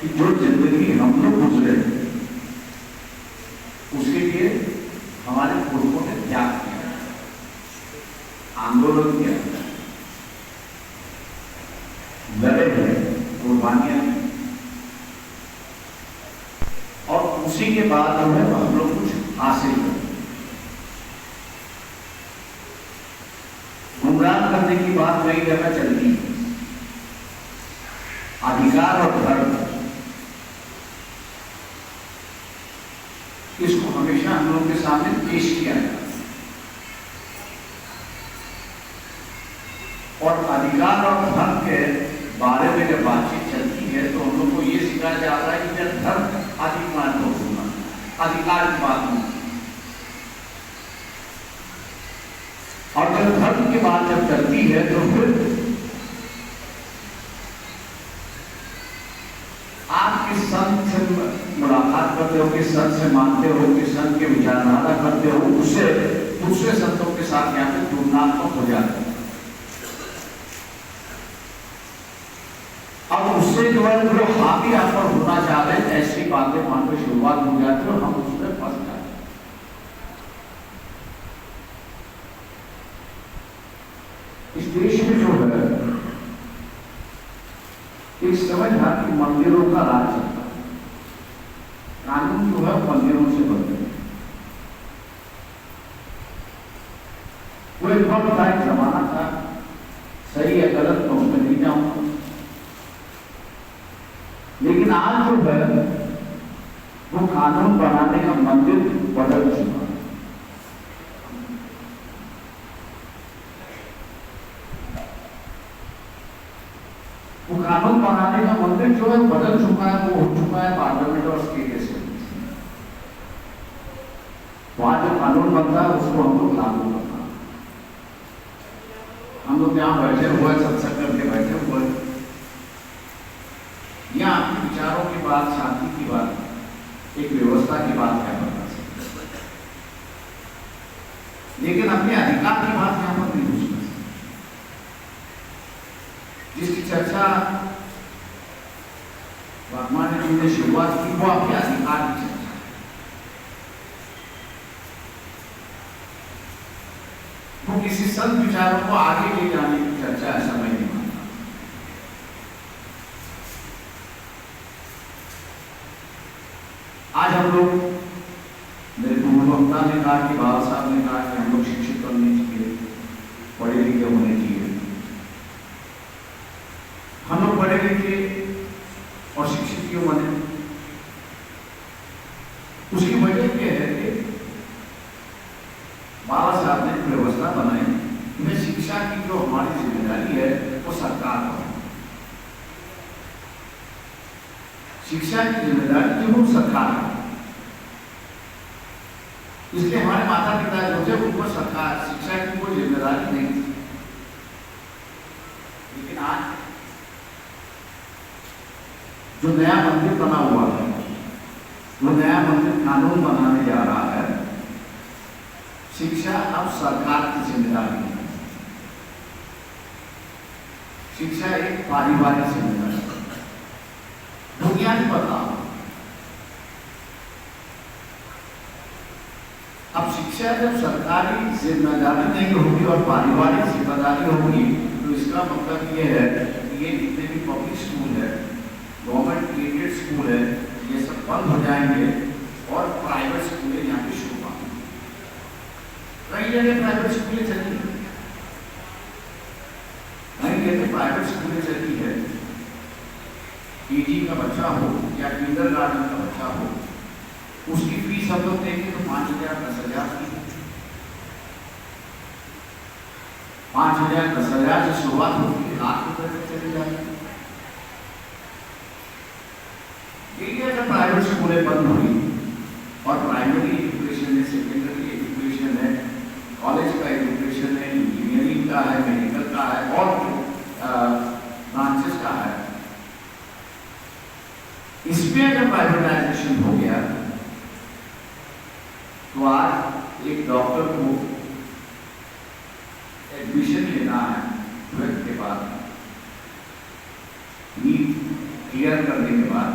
कि जो जिंदगी हम लोग गुजरे उसके लिए हमारे पूर्वों ने त्याग किया, आंदोलन किया, लड़े हैं, कुर्बानियां, और उसी के बाद जो है हम लोग कुछ हासिल कर। गुमराह करने की बात कई जगह चलती है। अधिकार और धर्म, इसको हमेशा हम लोगों के सामने पेश किया जाता है, और अधिकार और धर्म के बारे में जब बातचीत चलती है तो हम लोग को ये सिखाया जाता है कि जब धर्म अधिक महत्वपूर्ण है, अधिकार की बात नहीं, और जब धर्म की बात जब चलती है तो फिर आप किस संत से मुलाकात करते हो, किस संत से मानते हो, किस संत के विचारधारा करते हो, उससे दूसरे संतों के साथ यहाँ पे तुलनात्मक हो जाते हैं। अब उससे जो है जो हावी आप पर होना चाह रहे हैं, ऐसी बातें मान के शुरुआत हो जाती है और हम उसमें फंस जाते हैं। इस देश में जो है एक समय था कि मंदिरों का राज चलता, कानून जो है मंदिरों से बनते, वो एक वक्त था, एक जमाना था, सही है गलत तो उसमें नहीं जाऊंगा, लेकिन आज जो है वो कानून बनाने का मंदिर बदल चुका है। वो कानून बनाने का मंदिर जो है बदल चुका है, वो हो चुका है पार्लियामेंट और स्टेट असेंबली। वहां जो कानून बनता है उसको हम लोग लागू करना। हम लोग यहाँ बैठे हुए सत्संग करके बैठे हुए, यहाँ आपके विचारों की बात, शांति की बात, एक व्यवस्था की बात क्या करना सकते, लेकिन अपने अधिकार की बात यहाँ पर नहीं पूछ सकते। जिसकी चर्चा भगवान जी ने शुरुआत की वो आपके अधिकार की चर्चा है। वो किसी संत विचारों को आगे ले जाने की चर्चा, ऐसा मैं नहीं मानता। आज हम लोग, मेरे पूर्ववक्ता ने कहा कि बाबा साहब ने कहा कि हम लोग शिक्षित बनने चाहिए, पढ़े लिखे होने चाहिए। हम लोग पढ़े लिखे और शिक्षित क्यों बने? उसकी वजह यह है कि बाबा साहब ने व्यवस्था बनाई कि शिक्षा की जो हमारी जिम्मेदारी है वो सरकार को, शिक्षा की जिम्मेदारी जो वो सरकार है। इसलिए हमारे माता पिता जो थे उनको सरकार शिक्षा की कोई जिम्मेदारी नहीं थी। लेकिन आज जो नया मंदिर बना हुआ है, वो नया मंदिर कानून बनाने जा रहा है, शिक्षा अब सरकार की जिम्मेदारी है। शिक्षा एक पारिवारिक जिम्मेदारी है। बुनियादी बदलाव। अब शिक्षा जब सरकारी जिम्मेदारी नहीं होगी और पारिवारिक जिम्मेदारी होगी, तो इसका मतलब ये है कि ये जितने भी पब्लिक स्कूल है, गवर्नमेंट एडेड स्कूल है, ये सब बंद हो जाएंगे और प्राइवेट स्कूलें यहाँ पे शुरू होंगी। कई जगह प्राइवेट स्कूलें चलती है, कई जगह प्राइवेट स्कूलें चलती है। केजी का बच्चा हो या किंडरगार्टन का बच्चा हो, उसकी फीस हम लोग देंगे तो 5,000 10,000 की, 5,000 10,000 से शुरुआत होती है, ₹1,00,000 तक चली जाती है। अगर प्राइवेट स्कूलें बंद हुई और प्राइमरी एजुकेशन है, सेकेंडरी एजुकेशन है, कॉलेज का एजुकेशन है, इंजीनियरिंग का है, मेडिकल का है और ब्रांचेस का है, इसमें अगर प्राइवेटाइजेशन हो गया तो आज एक डॉक्टर को एडमिशन लेना है 12th के बाद, नीट क्लियर करने के बाद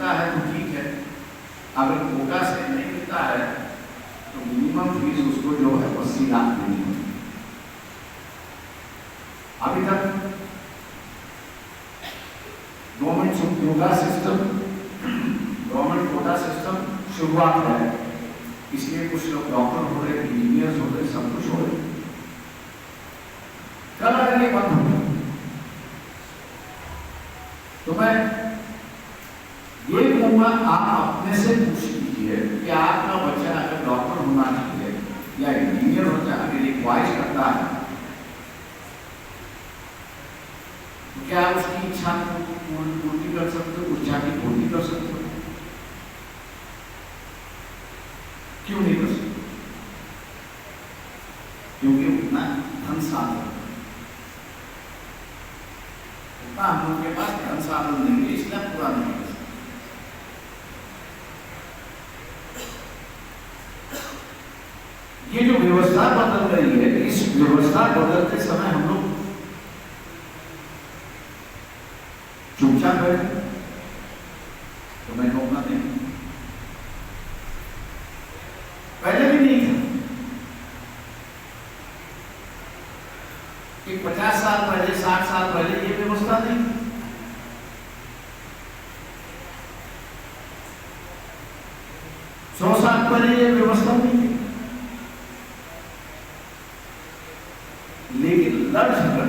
मिलता है तो ठीक है, अगर कोटा से नहीं मिलता है तो मिनिमम फीस उसको जो है 80 लाख देनी होगी। अभी तक government quota system, government quota system शुरुआत है, इसलिए कुछ लोग डॉक्टर हो रहे, इंजीनियर्स हो रहे, सब कुछ हो रहे, कल आगे बंद हो गया। तो मैं ये कहूंगा, आप अपने से पूछ लीजिए कि आपका बच्चा अगर डॉक्टर होना चाहिए या इंजीनियर होना अगर रिक्वाइज करता है तो क्या उसकी इच्छा पूर्ति कर सकते हो, इच्छा की पूर्ति कर सकते हो? क्यों नहीं कर सकते? क्योंकि उतना धन साधन, उतना हम लोग के पास धन साधन नहीं है, इसलिए पूरा नहीं कर सकते। ये जो व्यवस्था बदल रही है, इस व्यवस्था बदलते समय हम लोग चुपचाप बैठे तो मैं कहूंगा नहीं, पहले भी नहीं था कि 50 साल पहले, 60 साल पहले ये व्यवस्था नहीं थी। सौ साल पहले ये व्यवस्था नहीं थी, लेकिन लड़ झगड़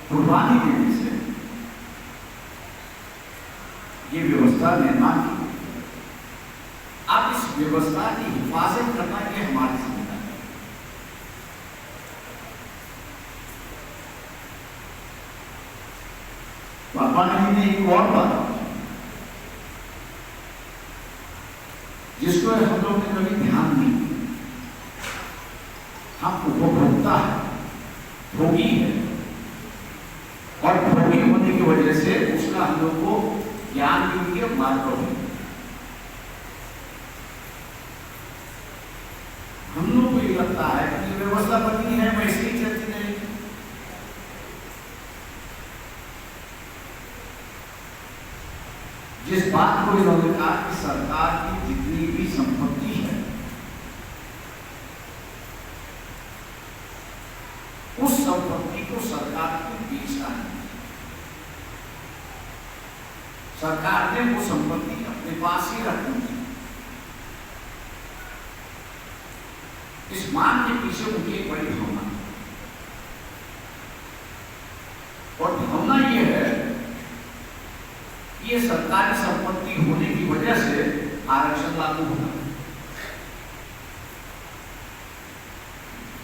कुर्बानी देने से ये व्यवस्था निर्माण की। आप इस व्यवस्था की हिफाजत करना ये हमारी जिम्मेदारी है। पापा ने एक और बात जिसको हम लोग ने कभी ध्यान नहीं दिया, हम उपभोक्ता है, भोगी है, और भोगी होने की वजह से उसका हम लोग को ज्ञान भी नहीं, मार्ग भी। हम लोग को ये लगता है कि व्यवस्था बनी है वैसे ही चलती रहेगी। जिस बात को इन्होंने कहा कि सरकार की जितनी भी संपत्ति है उस संपत्ति को सरकार को बेचना है, सरकार ने वो संपत्ति अपने पास ही रखनी है। इस मांग के पीछे उनकी एक बड़ी भावना, और भावना ये है कि ये सरकारी संपत्ति होने की वजह से आरक्षण लागू होना,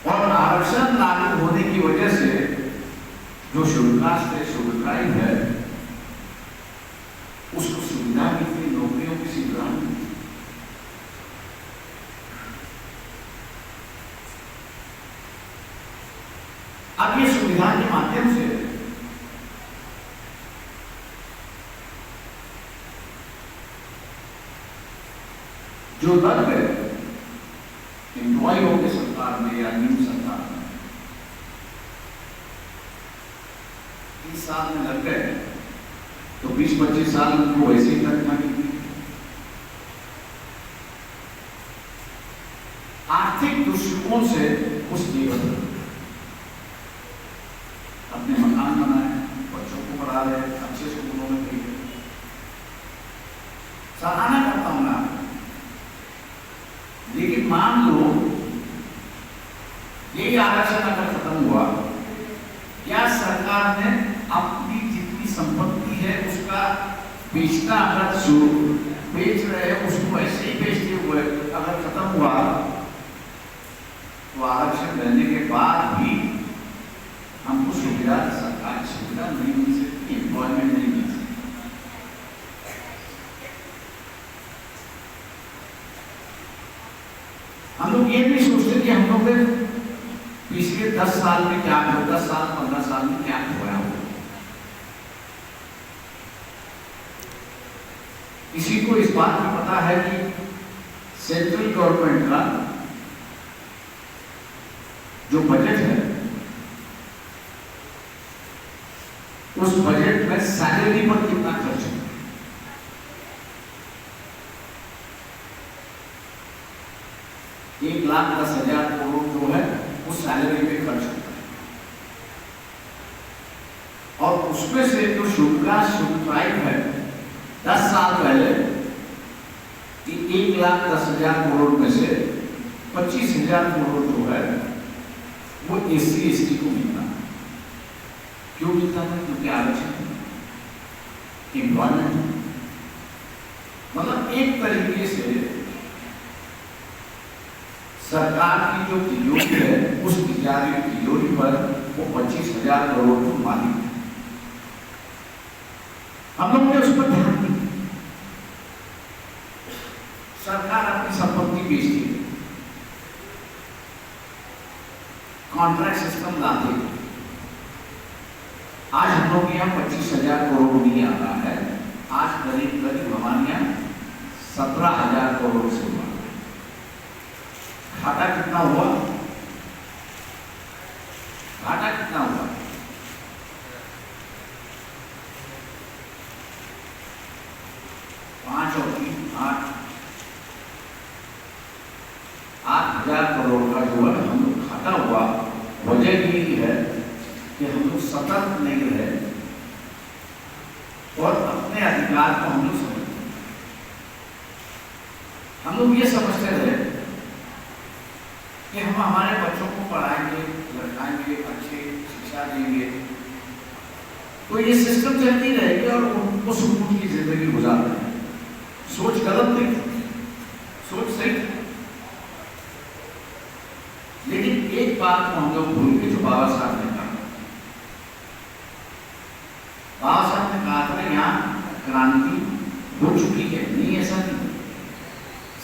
और आरक्षण लागू होने की वजह से जो शेड्यूल कास्ट है, शेड्यूल ट्राइब है, उसको सुविधा मिलती, नौकरियों की सुविधा मिलती। अब ये सुविधा के माध्यम से जो लग गए एम्प्लॉय हो गए सरकार में या न्यू सरकार में, 30 साल में लग गए तो 20-25 साल उनको वैसे ही तनख्वाह मिलती। आर्थिक दृष्टिकोण से उस जीवन अपने मकान बनाए, बच्चों को पढ़ा रहे, अच्छे स्कूलों में भेजे, सराहना करता हूं मैं। लेकिन मान लो ये आरक्षण अगर खत्म हुआ, या सरकार ने अपनी जितनी संपत्ति है उसका बेचना अगर शुरू बेच रहे हैं, उसको ऐसे ही बेचते हुए अगर खत्म हुआ तो आरक्षण देने के बाद भी हमको सुविधा, सरकारी सुविधा नहीं मिल सकती, एम्प्लॉयमेंट नहीं मिल सकती। हम लोग ये नहीं सोचते कि हम लोग ने पिछले 10 साल में क्या हो, 10 साल 15 साल में क्या हुआ हो। किसी को इस बात की पता है कि सेंट्रल गवर्नमेंट का जो बजट है उस बजट में सैलरी पर कितना खर्च है? 1,10,000 करोड़ जो है वो सैलरी पे खर्च होता है, और उसमें से जो शुल्क है 10 साल पहले 1,10,000 करोड़ में से 25,000 करोड़ जो है वो SC/ST को मिलता है। क्यों मिलता है? क्योंकि आरक्षण एम्प्लॉयमेंट, मतलब एक तरीके से सरकार की जो तिजोरी है उस तिजोरी पर वो 25,000 करोड़ को मालिक है। हम लोग ने उस पर ध्यान नहीं, सरकार अपनी संपत्ति बेचती है, कॉन्ट्रैक्ट सिस्टम लाते हैं। आज हम लोग यहाँ 25,000 करोड़ नहीं आ रहा है, आज करीब हमारे यहाँ 17,000 करोड़ से हुआ। घाटा कितना हुआ? घाटा कितना हुआ? 5 और 3 8,000 करोड़ का जो है हम लोग घाटा हुआ। वजह यही है कि हम लोग सतर्क नहीं रहे और अपने अधिकार को हम लोग समझते। हम लोग ये समझते रहे कि हम हमारे बच्चों को पढ़ाएंगे, लड़काएंगे, अच्छी शिक्षा देंगे, तो ये सिस्टम चलती रहेगी और उनको सुकून की जिंदगी गुजार रहे हैं। सोच गलत नहीं, सोच सही, लेकिन एक बात को हम लोग भूल गए जो बाबा साहब ने कहा। बाबा साहब ने कहा था यहाँ क्रांति हो चुकी है, नहीं ऐसा नहीं,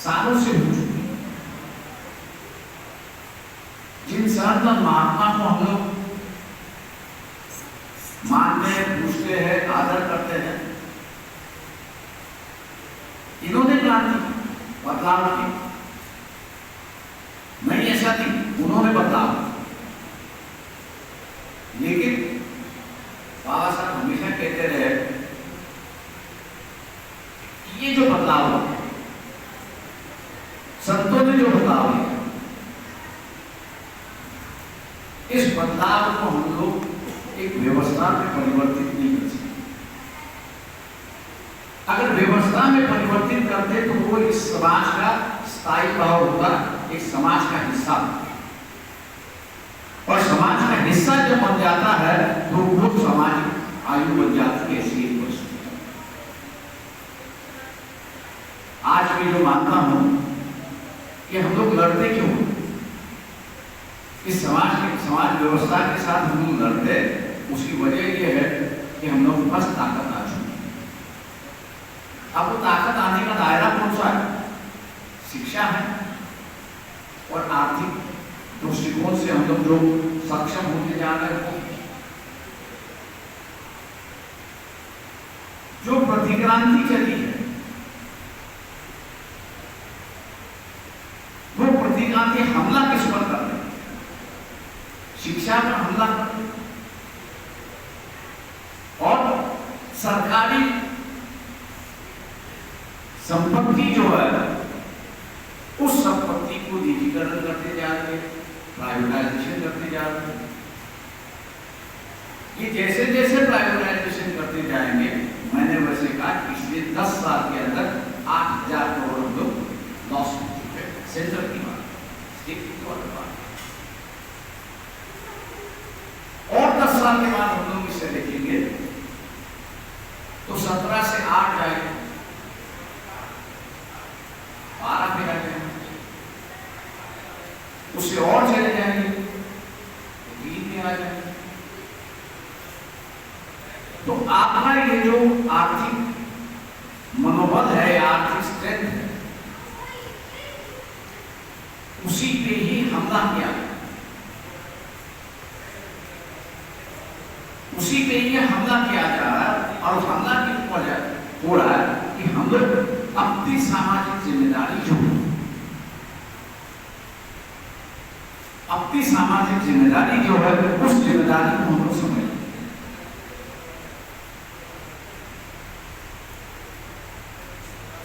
सालों से हो चुकी है। जिन संत महात्मा को हम लोग मानते हैं, पूछते हैं, आदर करते हैं, इन्होंने क्रांति बदलाव की नहीं, ऐसा नहीं, उन्होंने बदलाव। लेकिन बाबा साहब हमेशा कहते रहे कि ये जो बदलाव है, संतों ने जो बदलाव है, इस बदलाव को हम लोग एक व्यवस्था में परिवर्तित नहीं कर सकते। अगर व्यवस्था में परिवर्तित करते तो वो इस समाज का स्थायी भाव होता, एक समाज का हिस्सा, और समाज का हिस्सा जब बन जाता है तो वो सामाजिक आयु बन जाती है। ऐसी एक परिस्थिति आज भी जो मानता हूं कि हम लोग लड़ते क्यों, इस समाज व्यवस्था के साथ हम लोग लड़ते, उसकी वजह यह है कि हम लोग बस ताकत आ चुकी है। अब वो ताकत आने का दायरा कौन सा है? शिक्षा है और आर्थिक दृष्टिकोण से हम लोग जो सक्षम होते जा रहे हैं। जो प्रतिक्रांति चली है वो प्रतिक्रांति हमला किस पर कर रहे हैं? शिक्षा पर हमला कर रहे हैं और सरकारी संपत्ति जो है उस संपत्ति को निजीकरण करते जा रहे हैं, प्राइवेटाइजेशन करते जा रहे हैं। ये जैसे जैसे प्राइवेटाइजेशन करते जाएंगे, मैंने वैसे कहा पिछले 10 साल के अंदर 8,000 करोड़ हम लोग लॉस हो चुके हैं। सेंट्रल की बात, स्टेट की बात, और 10 साल के बाद हम लोग इसे देखेंगे तो 17 से 8 जाएंगे, 12 पे आ जाएंगे, उससे और चले जाएंगे तो 3 में आ जाएंगे। तो आपका ये जो आर्थिक मनोबल है, आर्थिक स्ट्रेंथ है, उसी पे ही हमला किया, उसी पे ही हमला किया जा रहा है। और हमला की वजह हो रहा है कि हम लोग अपनी सामाजिक जिम्मेदारी जो है, अपनी सामाजिक जिम्मेदारी जो है, उस जिम्मेदारी को हम लोग समझ,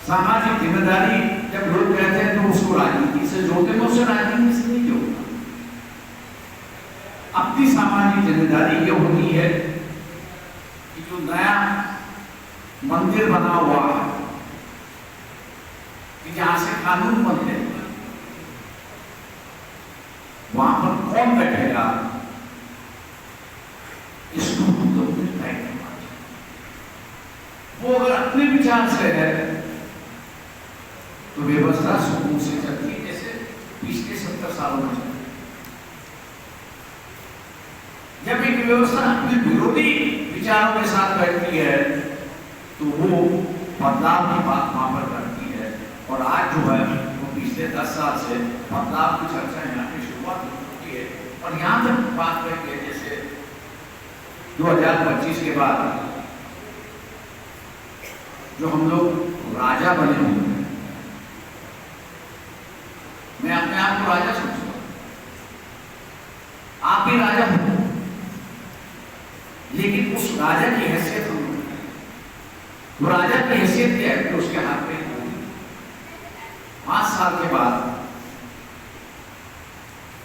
सामाजिक जिम्मेदारी जब लोग कहते हैं तो उसको राजनीति से जोड़ते हैं, उससे राजनीति से नहीं जोड़ता। अपनी सामाजिक जिम्मेदारी ये होती है कि जो नया मंदिर बना हुआ है कि जहां से कानून बनते हैं, वहां पर कौन बैठेगा इसको हम लोग तय करना चाहिए। वो अगर अपने विचार से है तो व्यवस्था सुकून से चलती है, जैसे पिछले 70 सालों में चलती। जब एक व्यवस्था अपने विरोधी विचारों के साथ बैठती है तो वो बदलाव की बात वहां पर करती है। और आज जो है वो पिछले 10 साल से बदलाव की चर्चा यहाँ की शुरुआत हो चुकी है। और यहाँ तक बात करके जैसे 2025 के बाद जो हम लोग राजा बने हुए हैं, मैं अपने आप को राजा समझता हूं, आप भी राजा हो, लेकिन उस राजा की हैसियत हम लोग, वो राजा की हैसियत क्या है कि उसके हाथ में 5 साल के बाद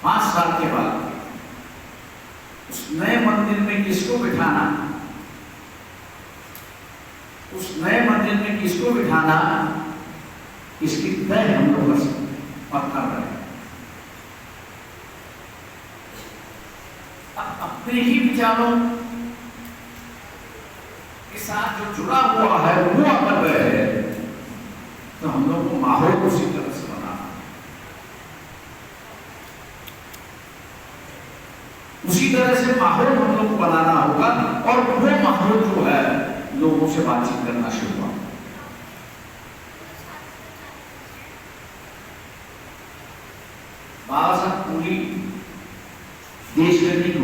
5 साल के बाद उस नए मंदिर में किसको बिठाना, उस नए मंदिर में किसको बिठाना, इसकी तय हम लोग कर रहे हैं। अपने ही विचारों के साथ जो जुड़ा हुआ है वो अगर है तो हम लोग को माहौल उसी तरह से बनाना, उसी तरह से माहौल हम लोग को बनाना होगा। और वो माहौल जो है लोगों से बातचीत करना शुरू हुआ। बाबा साहब पूरी देश गति को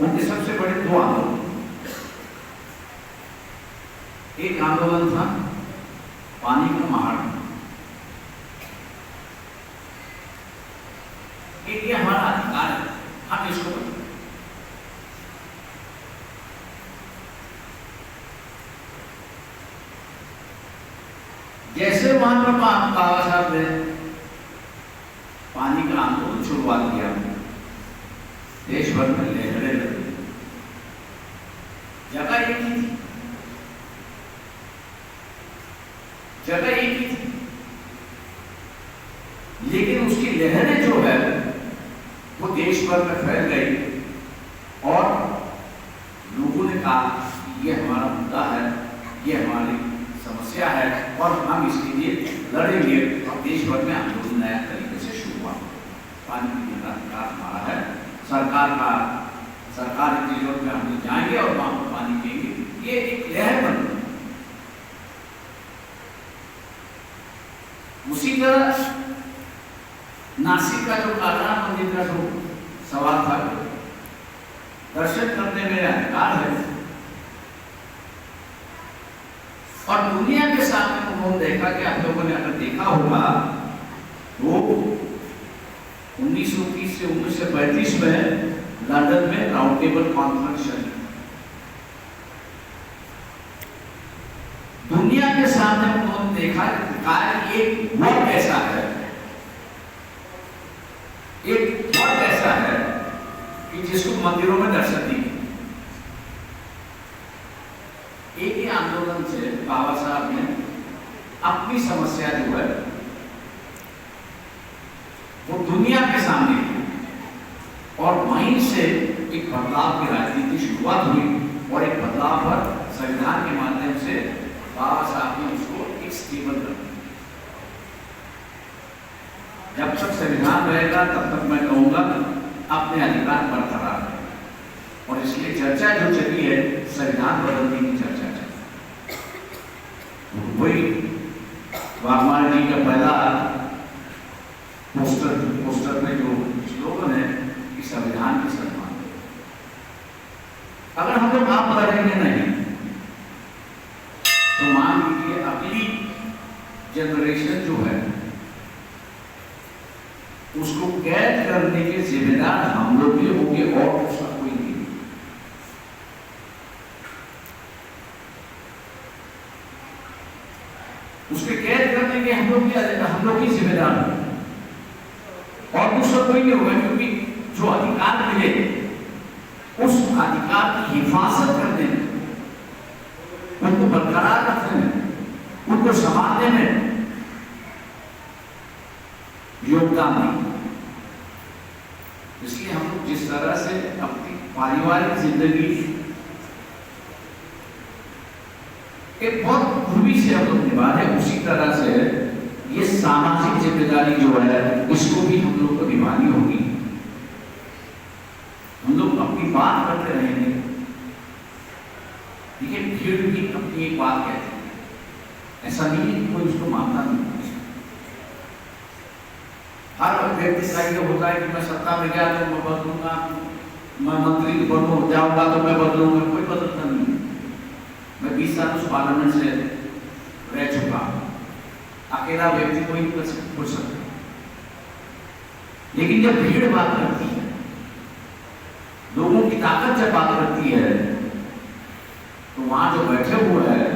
उनके सबसे बड़े 2 आंदोलन, एक आंदोलन था पानी का महाड़, एक ये हमारा अधिकार है, हम इसको जैसे वहां पर बाबा साहब ने पानी का आंदोलन शुरुआत किया, देश भर में लहरें लगी। जगह एक ही थी, जगह एक ही थी, लेकिन उसकी लहरें जो है वो देश भर में फैल गई और लोगों ने कहा ये हमारा मुद्दा है, ये हमारी समस्या है और हम इसके लिए लड़ेंगे। और देश भर में आंदोलन नया तरीके से शुरू हुआ। पानी की अधिकार हमारा है, सरकार की जरूरत में हम लोग जाएंगे और वहां पर पानी देंगे, ये एक लहर बन गई। उसी तरह नासिक का जो कालरा मंदिर का जो सवाल था, दर्शन करने में अधिकार है और दुनिया के सामने उन्होंने देखा कि आप लोगों ने अगर देखा होगा तो 1930 से 1935 में लंदन में राउंड टेबल कॉन्फ्रेंस चली। दुनिया के सामने उन्होंने देखा कि एक वर्ड ऐसा है, एक वर्ड ऐसा है कि जिसको मंदिरों में दर्शन दी। एक ही आंदोलन से बाबा साहब ने अपनी समस्या जो है वो दुनिया के सामने की और वहीं से एक बदलाव की राजनीति शुरुआत हुई और एक बदलाव पर संविधान के माध्यम से बाबा साहब ने उसको एक स्टेबल कर दिया। जब तक संविधान रहेगा तब तक मैं कहूंगा अपने अधिकार बरकरार है। और इसलिए चर्चा जो चली है संविधान बदलने की चर्चा चली। वही वाघमारे जी का पहला पोस्टर में जो स्लोगन है कि संविधान के सम्मान। अगर हम लोग आप बदलेंगे नहीं तो मान लीजिए अगली जनरेशन जो है उसको कैद करने के जिम्मेदार हम लोग भी होंगे और दूसरा कोई नहीं। कि हम लोग की जिम्मेदार है और दूसरा कोई नहीं होगा, क्योंकि जो अधिकार मिले उस अधिकार की हिफाजत करने में, उनको बरकरार रखने में, उनको संभालने में योगदान दें। इसलिए हम लोग जिस तरह से अपनी पारिवारिक जिंदगी एक बहुत खूबी से हम लोग निभा रहे, उसी तरह से ये सामाजिक जिम्मेदारी जो है इसको भी हम लोग को निभानी होगी। हम लोग अपनी बात करते रहेंगे, लेकिन भीड़ भी अपनी एक बात कहते हैं, ऐसा नहीं है कि कोई उसको मानता नहीं। हर व्यक्ति का ये होता है कि मैं सत्ता में गया तो मैं बदलूंगा, मैं मंत्री बन जाऊंगा तो मैं बदलूंगा। कोई बदलता नहीं है। मैं 20 साल उस पार्लियामेंट से रह चुका, अकेला व्यक्ति कोई पूछ सकता, लेकिन जब भीड़ बात करती है, लोगों की ताकत जब बात करती है, तो वहां जो बैठे हुए हैं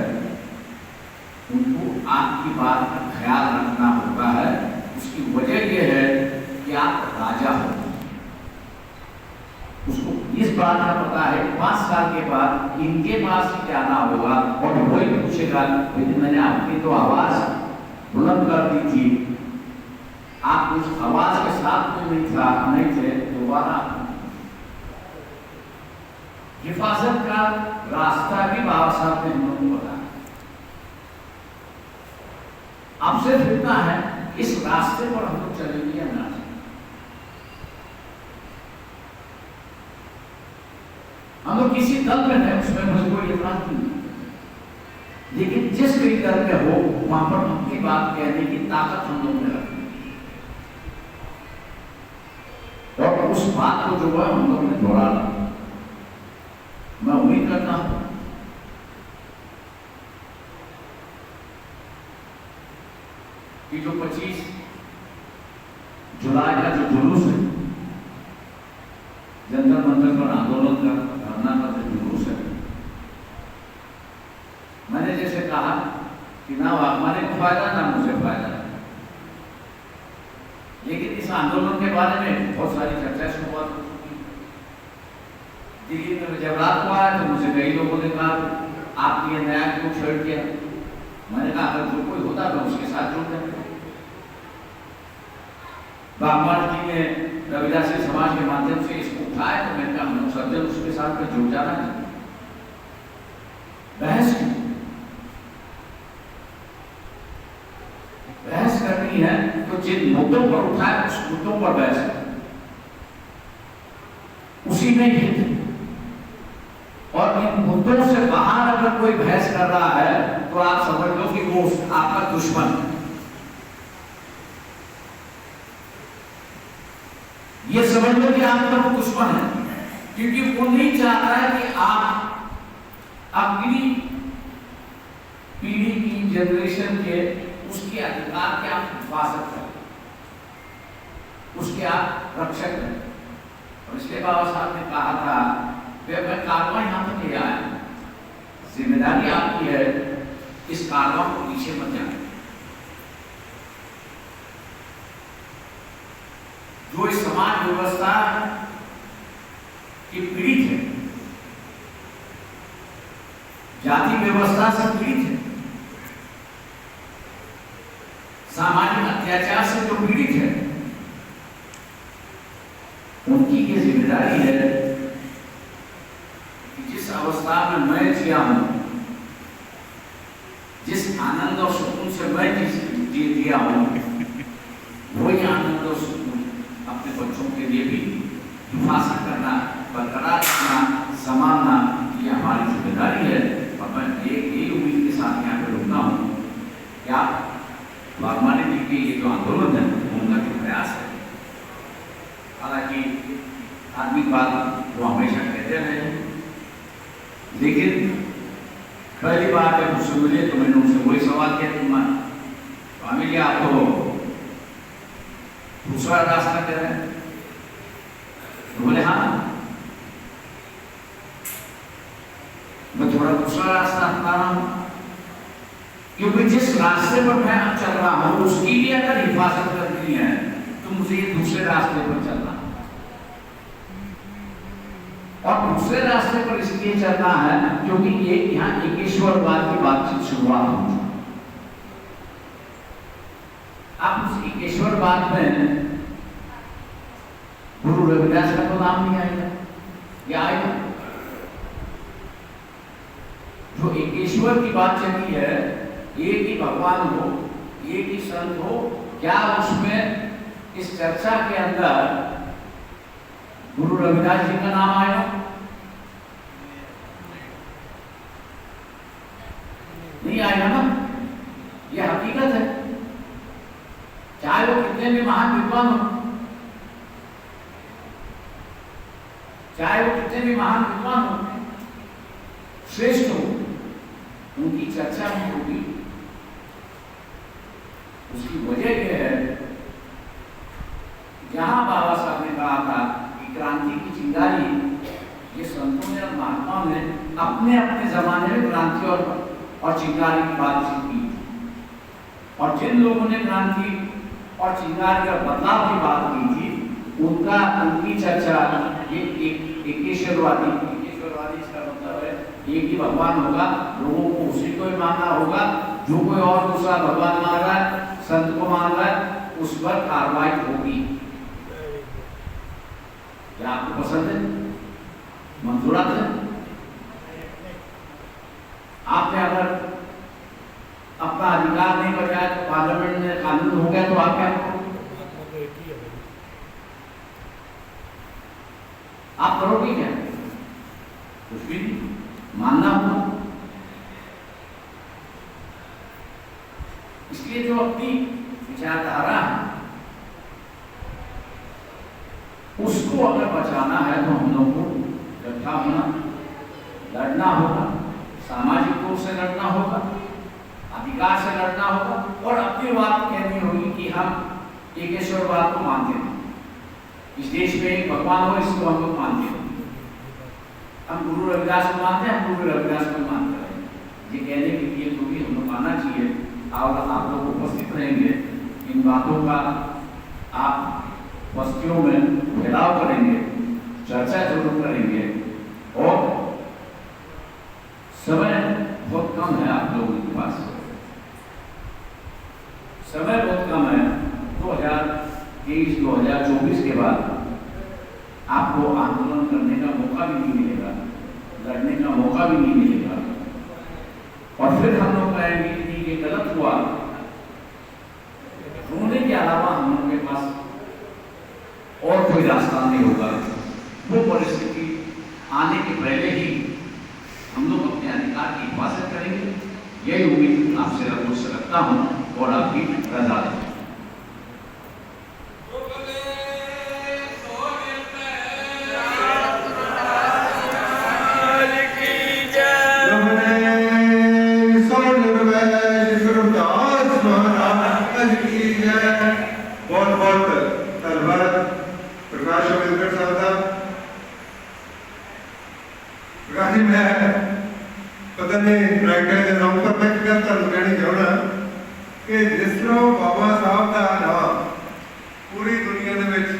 उनको आपकी बात का ख्याल रखना होता है। उसकी वजह यह है कि आप राजा हो। उसको इस बात का पता है 5 साल के बाद इनके पास ही जाना होगा और वही पूछेगा, मैंने आपकी तो आवाज बुलंद कर दी थी, आप उस आवाज के साथ में नहीं थे, दोबारा हिफाजत का रास्ता भी बाबा साहब ने हम लोगों को बताया। अब सिर्फ इतना है, इस रास्ते पर हम लोग चलेंगे या ना। हम लोग किसी दल में है, उसमें मुझे कोई एतराज नहीं, लेकिन जिस भी दल में हो वहां पर अपनी बात कहने की ताकत हम लोग में रखनी, और उस बात को जो है हम लोग ने दोहराना। मैं उम्मीद करता हूं कि जो 25 जुलाई का जो जुलूस है, जंतर मंतर पर आंदोलन का धरना का जो जुलूस है, मैंने जैसे कहा कि ना वाकमाने को फायदा ना मुझे फायदा, लेकिन इस आंदोलन के बारे में बहुत सारी चर्चा शुरू हो चुकी। दिल्ली में जब रात को आया तो मुझे कई लोगों ने कहा आप ये नया क्यों छोड़ दिया। मैंने कहा अगर जो कोई होता मैं उसके साथ जुड़ जाता। बागवान जी ने रविदासी समाज के माध्यम से इसको उठाया, तो मैंने कहा हम सज्जन उसके साथ में जुड़ जाना है। बहस करनी है तो जिन मुद्दों पर उठाए उस मुद्दों पर बहस करें, उसी में हित। और इन मुद्दों से बाहर अगर कोई बहस कर रहा है तो आप समझ लो कि वो आपका दुश्मन है। ये समझ लो कि आपका वो दुश्मन है, क्योंकि वो नहीं चाहता है कि आप अगली पीढ़ी की जनरेशन के उसके अधिकार के आप हिफाजत करें, उसके आप रक्षक करें। और इसलिए बाबा साहब ने कहा था मैं कारवां यहां तक ले आया, जिम्मेदारी आपकी है, इस कारवां को पीछे मत जाना। जो इस समाज व्यवस्था की पीड़ित है, जाति व्यवस्था से पीड़ित है, सामाजिक अत्याचार से जो पीड़ित है, उनकी ये जिम्मेदारी है कि जिस अवस्था में मैं जिया हूं, जिस आनंद और सुकून से मैं जिया हूं, वही आनंद और सुकून अपने बच्चों के लिए भी हिफाजत करना, बरकरार रखना, संभालना, ये हमारी जिम्मेदारी है। और मैं यही उम्मीद के साथ यहाँ पे रुकता हूँ कि आप बागवानी जी की ये जो आंदोलन है उनका जो प्रयास है, हालांकि आत्मिक बात वो हमेशा कहते रहे, लेकिन पहली बार जब मुझसे मिले तो मैंने उनसे वही सवाल किया, स्वामी जी आप तो दूसरा रास्ता कह रहे हैं। तो बोले हाँ, मैं थोड़ा दूसरा रास्ता अपना रहा हूं। क्योंकि जिस रास्ते पर मैं चल रहा हूं उसकी भी अगर हिफाजत करनी है तो मुझे दूसरे रास्ते पर चलना है, और दूसरे रास्ते पर इसलिए चलना है क्योंकि ये यहाँ एकेश्वरवाद की बातचीत शुरुआत हो चुकी। आप उस एकेश्वरवाद में गुरु रविदास का तो नाम नहीं आएगा, या आएगा? जो एकेश्वर की बात चली है, एक ही भगवान हो, एक ही संत हो, क्या उसमें इस चर्चा के अंदर गुरु रविदास जी का नाम आएगा? नहीं आएगा ना। यह हकीकत है, चाहे वो कितने भी महान विद्वान हो, चाहे वो कितने भी महान विद्वान हो, श्रेष्ठ हो, उनकी चर्चा नहीं होगी। उसकी वजह यह है, जहां बाबा साहब ने कहा था कि क्रांति की चिंगारी, ये संतों ने और महात्माओं ने अपने अपने जमाने में क्रांति और चिंगारी की बातचीत की, और जिन लोगों ने क्रांति और चिंगारी और बदलाव की बात की थी, उनकी चर्चा ये एकेश्वरवादी इसका मतलब है एक ही भगवान होगा, लोगों को उसी को ही मानना होगा, जो कोई और दूसरा भगवान मान रहा है, संत को मान रहा है, उस पर कार्रवाई होगी। क्या आपको पसंद है? मंजूरात है? आपने अगर अपना अधिकार नहीं बचाया तो पार्लियामेंट में कानून हो गया तो आप क्या करोगे? आप करोगे क्या? कुछ भी नहीं, मानना होगा। इसलिए जो अपनी विचारधारा है उसको अगर बचाना है तो हम लोग को इकट्ठा होना, लड़ना होगा, सामाजिक रूप से लड़ना होगा, अधिकार से लड़ना होगा, और अपनी बात कहनी होगी कि हम एकेश्वरवाद को मानते हैं, इस देश में एक भगवान हो, इसको हम लोग मानते हैं, हम गुरु रविदास को मानते हैं, हम गुरु रविदास को मानते हैं। ये कहने के लिए तो भी हम लोग मानना चाहिए, और आप लोग उपस्थित रहेंगे, इन बातों का आप बस्तियों में फैलाव करेंगे, चर्चा जरूर करेंगे, और समय बहुत कम है आप लोगों के पास, समय बहुत कम है। 2023-2024 के बाद आपको आंदोलन करने का मौका भी नहीं मिलेगा, लड़ने का मौका भी नहीं मिलेगा, और फिर हम लोग कहेंगे कि ये गलत हुआ। रोने के अलावा हम लोग के पास और कोई रास्ता नहीं होगा। वो परिस्थिति आने के पहले ही हम लोग अपने अधिकार की हिफाजत करेंगे, यही उम्मीद आपसे रखता हूँ, और आपकी रजा है। पता नहीं राइटर के नाम पर मैं क्या कहना चाहूँगा कि जिस तरह